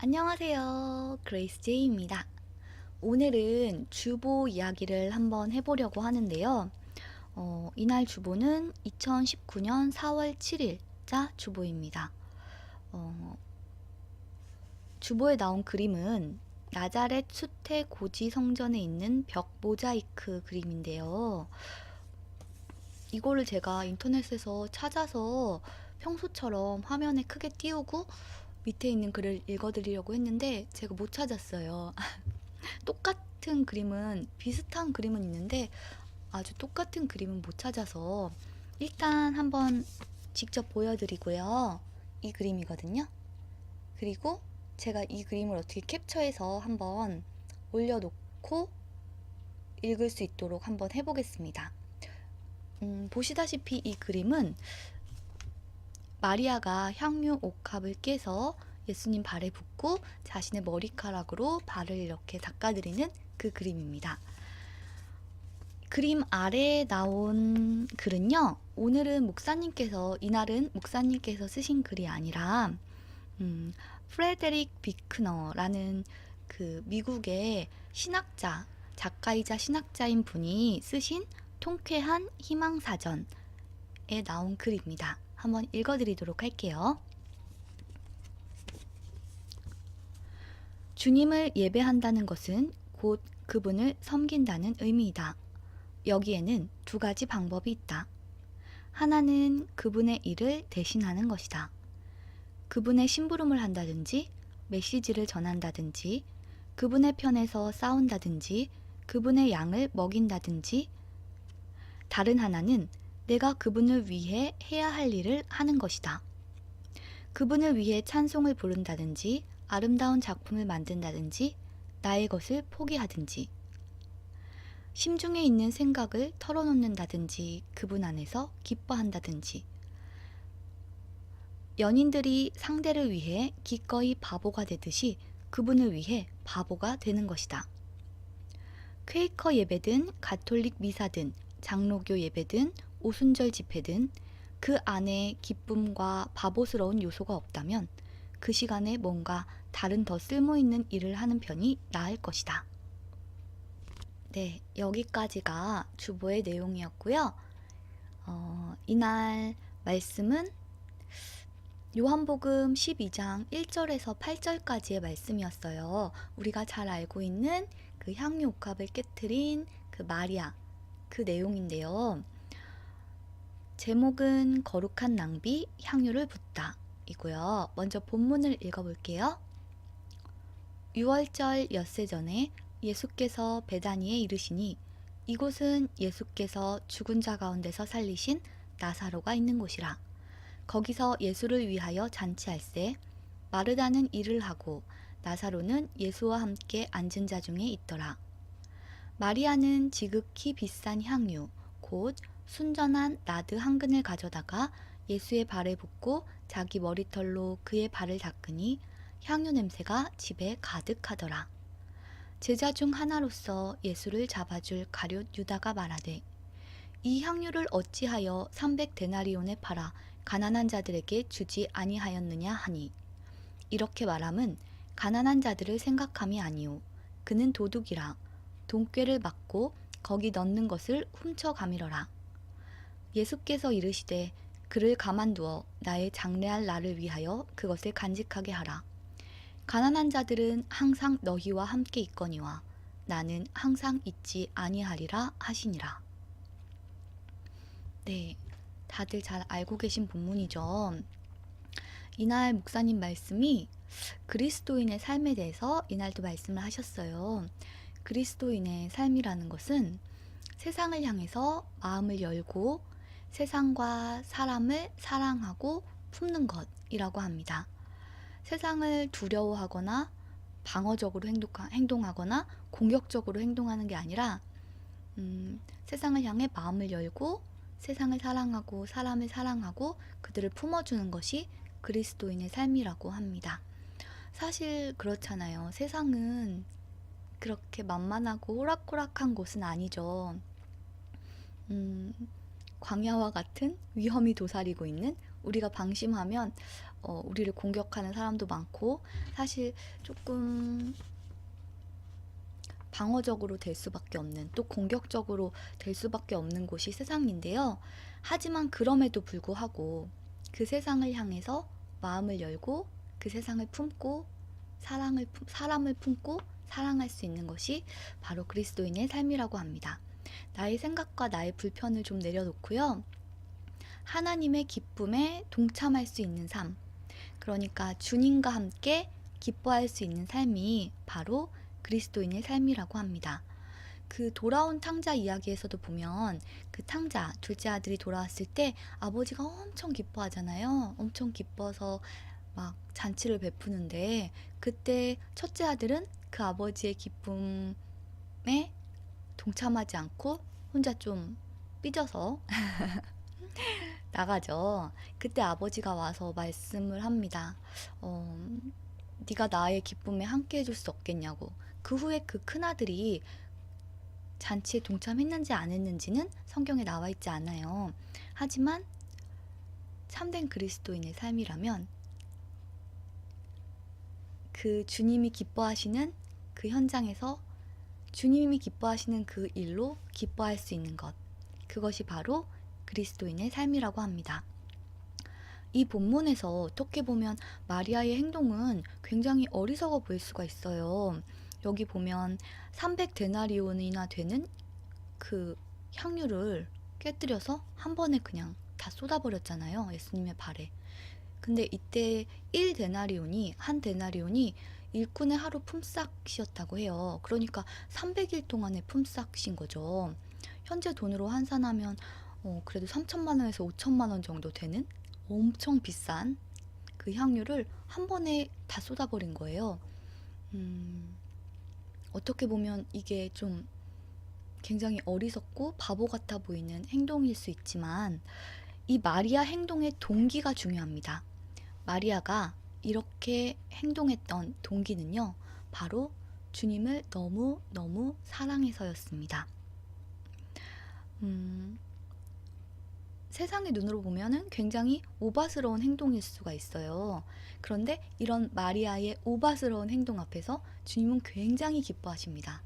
안녕하세요. 그레이스 제이입니다. 오늘은 주보 이야기를 한번 해보려고 하는데요. 이날 주보는 2019년 4월 7일자 주보입니다. 주보에 나온 그림은 나자렛 수태 고지 성전에 있는 벽 모자이크 그림인데요. 이거를 제가 인터넷에서 찾아서 평소처럼 화면에 크게 띄우고 밑에 있는 글을 읽어드리려고 했는데 제가 못 찾았어요. 똑같은 그림은, 비슷한 그림은 있는데 아주 똑같은 그림은 못 찾아서 일단 한번 직접 보여드리고요. 이 그림이거든요. 그리고 제가 이 그림을 어떻게 캡처해서 한번 올려놓고 읽을 수 있도록 한번 해보겠습니다. 보시다시피 이 그림은 마리아가 향유 옥합을 깨서 예수님 발에 붓고 자신의 머리카락으로 발을 이렇게 닦아드리는 그 그림입니다. 그림 아래에 나온 글은요, 이날은 목사님께서 쓰신 글이 아니라 프레데릭 비크너라는 그 미국의 신학자, 작가이자 신학자인 분이 쓰신 통쾌한 희망사전에 나온 글입니다. 한번 읽어드리도록 할게요. 주님을 예배한다는 것은 곧 그분을 섬긴다는 의미이다. 여기에는 두 가지 방법이 있다. 하나는 그분의 일을 대신하는 것이다. 그분의 심부름을 한다든지, 메시지를 전한다든지, 그분의 편에서 싸운다든지, 그분의 양을 먹인다든지, 다른 하나는 내가 그분을 위해 해야 할 일을 하는 것이다. 그분을 위해 찬송을 부른다든지, 아름다운 작품을 만든다든지, 나의 것을 포기하든지, 심중에 있는 생각을 털어놓는다든지, 그분 안에서 기뻐한다든지, 연인들이 상대를 위해 기꺼이 바보가 되듯이 그분을 위해 바보가 되는 것이다. 퀘이커 예배든 가톨릭 미사든 장로교 예배든 오순절 집회든 그 안에 기쁨과 바보스러운 요소가 없다면 그 시간에 뭔가 다른 더 쓸모있는 일을 하는 편이 나을 것이다. 네, 여기까지가 주보의 내용이었고요. 이날 말씀은 요한복음 12장 1절에서 8절까지의 말씀이었어요. 우리가 잘 알고 있는 그 향유 옥합을 깨트린 그 마리아, 그 내용인데요. 제목은 거룩한 낭비, 향유를 붓다 이고요. 먼저 본문을 읽어볼게요. 6월절 엿새 전에 예수께서 베다니에 이르시니 이곳은 예수께서 죽은 자 가운데서 살리신 나사로가 있는 곳이라. 거기서 예수를 위하여 잔치할세 마르다는 일을 하고 나사로는 예수와 함께 앉은 자 중에 있더라. 마리아는 지극히 비싼 향유 곧 순전한 나드 한 근을 가져다가 예수의 발에 붓고 자기 머리털로 그의 발을 닦으니 향유 냄새가 집에 가득하더라. 제자 중 하나로서 예수를 잡아줄 가룟 유다가 말하되 이 향유를 어찌하여 300데나리온에 팔아 가난한 자들에게 주지 아니하였느냐 하니 이렇게 말함은 가난한 자들을 생각함이 아니오 그는 도둑이라 돈꾀를 맞고 거기 넣는 것을 훔쳐가밀어라. 예수께서 이르시되 그를 가만두어 나의 장래할 날을 위하여 그것을 간직하게 하라. 가난한 자들은 항상 너희와 함께 있거니와 나는 항상 있지 아니하리라 하시니라. 네, 다들 잘 알고 계신 본문이죠. 이날 목사님 말씀이 그리스도인의 삶에 대해서 이날도 말씀을 하셨어요. 그리스도인의 삶이라는 것은 세상을 향해서 마음을 열고 세상과 사람을 사랑하고 품는 것이라고 합니다. 세상을 두려워하거나 방어적으로 행동하거나 공격적으로 행동하는 게 아니라 세상을 향해 마음을 열고 세상을 사랑하고 사람을 사랑하고 그들을 품어주는 것이 그리스도인의 삶이라고 합니다. 사실 그렇잖아요. 세상은 그렇게 만만하고 호락호락한 곳은 아니죠. 광야와 같은 위험이 도사리고 있는, 우리가 방심하면 우리를 공격하는 사람도 많고 사실 조금 방어적으로 될 수밖에 없는, 또 공격적으로 될 수밖에 없는 곳이 세상인데요. 하지만 그럼에도 불구하고 그 세상을 향해서 마음을 열고 그 세상을 품고 사람을 품고 사랑할 수 있는 것이 바로 그리스도인의 삶이라고 합니다. 나의 생각과 나의 불편을 좀 내려놓고요. 하나님의 기쁨에 동참할 수 있는 삶, 그러니까 주님과 함께 기뻐할 수 있는 삶이 바로 그리스도인의 삶이라고 합니다. 그 돌아온 탕자 이야기에서도 보면 그 탕자 둘째 아들이 돌아왔을 때 아버지가 엄청 기뻐하잖아요. 엄청 기뻐서 막 잔치를 베푸는데 그때 첫째 아들은 그 아버지의 기쁨에 동참하지 않고 혼자 좀 삐져서 나가죠. 그때 아버지가 와서 말씀을 합니다. 네가 나의 기쁨에 함께 해줄 수 없겠냐고. 그 후에 그 큰아들이 잔치에 동참했는지 안 했는지는 성경에 나와 있지 않아요. 하지만 참된 그리스도인의 삶이라면 그 주님이 기뻐하시는 그 현장에서 주님이 기뻐하시는 그 일로 기뻐할 수 있는 것, 그것이 바로 그리스도인의 삶이라고 합니다. 이 본문에서 어떻게 보면 마리아의 행동은 굉장히 어리석어 보일 수가 있어요. 여기 보면 300데나리온이나 되는 그 향유를 깨뜨려서 한 번에 그냥 다 쏟아버렸잖아요. 예수님의 발에. 근데 이때 한 데나리온이 일꾼의 하루 품삯이었다고 해요. 그러니까 300일 동안의 품삯인 거죠. 현재 돈으로 환산하면 그래도 3천만 원에서 5천만 원 정도 되는 엄청 비싼 그 향유를 한 번에 다 쏟아버린 거예요. 어떻게 보면 이게 좀 굉장히 어리석고 바보 같아 보이는 행동일 수 있지만 이 마리아 행동의 동기가 중요합니다. 마리아가 이렇게 행동했던 동기는요, 바로 주님을 너무 사랑해서였습니다. 세상의 눈으로 보면은 굉장히 오바스러운 행동일 수가 있어요. 그런데 이런 마리아의 오바스러운 행동 앞에서 주님은 굉장히 기뻐하십니다.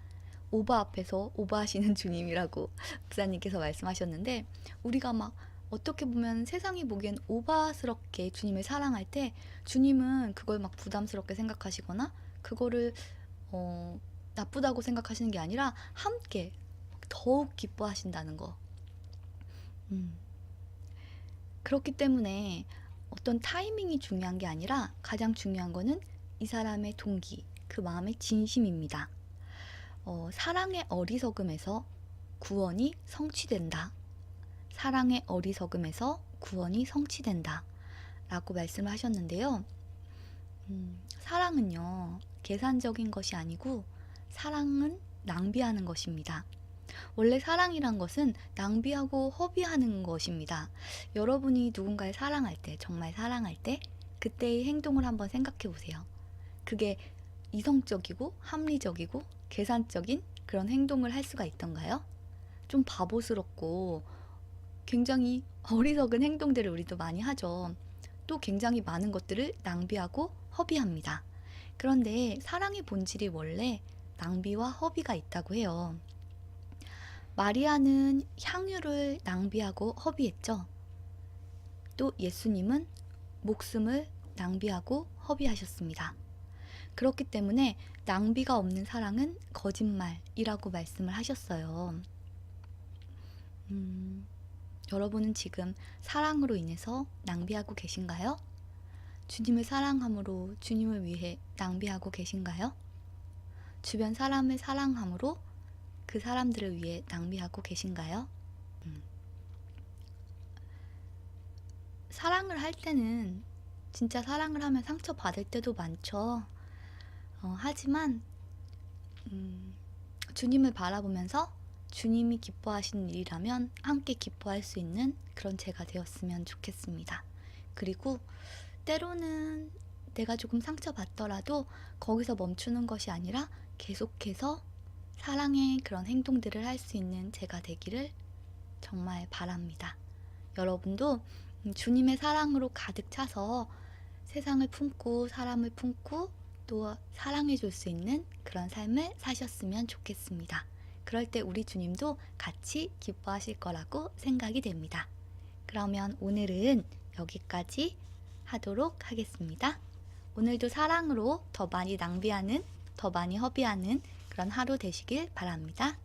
오바 앞에서 오바하시는 주님이라고 목사님께서 말씀하셨는데, 우리가 막 어떻게 보면 세상이 보기엔 오바스럽게 주님을 사랑할 때 주님은 그걸 막 부담스럽게 생각하시거나 그거를 나쁘다고 생각하시는 게 아니라 함께 더욱 기뻐하신다는 거. 그렇기 때문에 어떤 타이밍이 중요한 게 아니라 가장 중요한 거는 이 사람의 동기, 그 마음의 진심입니다. 사랑의 어리석음에서 구원이 성취된다. 사랑의 어리석음에서 구원이 성취된다. 라고 말씀을 하셨는데요. 사랑은요, 계산적인 것이 아니고 사랑은 낭비하는 것입니다. 원래 사랑이란 것은 낭비하고 허비하는 것입니다. 여러분이 누군가를 사랑할 때, 정말 사랑할 때, 그때의 행동을 한번 생각해 보세요. 그게 이성적이고 합리적이고 계산적인 그런 행동을 할 수가 있던가요? 좀 바보스럽고 굉장히 어리석은 행동들을 우리도 많이 하죠. 또 굉장히 많은 것들을 낭비하고 허비합니다. 그런데 사랑의 본질이 원래 낭비와 허비가 있다고 해요. 마리아는 향유를 낭비하고 허비했죠. 또 예수님은 목숨을 낭비하고 허비하셨습니다. 그렇기 때문에 낭비가 없는 사랑은 거짓말이라고 말씀을 하셨어요. 여러분은 지금 사랑으로 인해서 낭비하고 계신가요? 주님을 사랑함으로 주님을 위해 낭비하고 계신가요? 주변 사람을 사랑함으로 그 사람들을 위해 낭비하고 계신가요? 사랑을 할 때는 진짜 사랑을 하면 상처받을 때도 많죠. 하지만 주님을 바라보면서 주님이 기뻐하시는 일이라면 함께 기뻐할 수 있는 그런 제가 되었으면 좋겠습니다. 그리고 때로는 내가 조금 상처받더라도 거기서 멈추는 것이 아니라 계속해서 사랑의 그런 행동들을 할 수 있는 제가 되기를 정말 바랍니다. 여러분도 주님의 사랑으로 가득 차서 세상을 품고 사람을 품고 또 사랑해 줄 수 있는 그런 삶을 사셨으면 좋겠습니다. 그럴 때 우리 주님도 같이 기뻐하실 거라고 생각이 됩니다. 그러면 오늘은 여기까지 하도록 하겠습니다. 오늘도 사랑으로 더 많이 낭비하는, 더 많이 허비하는 그런 하루 되시길 바랍니다.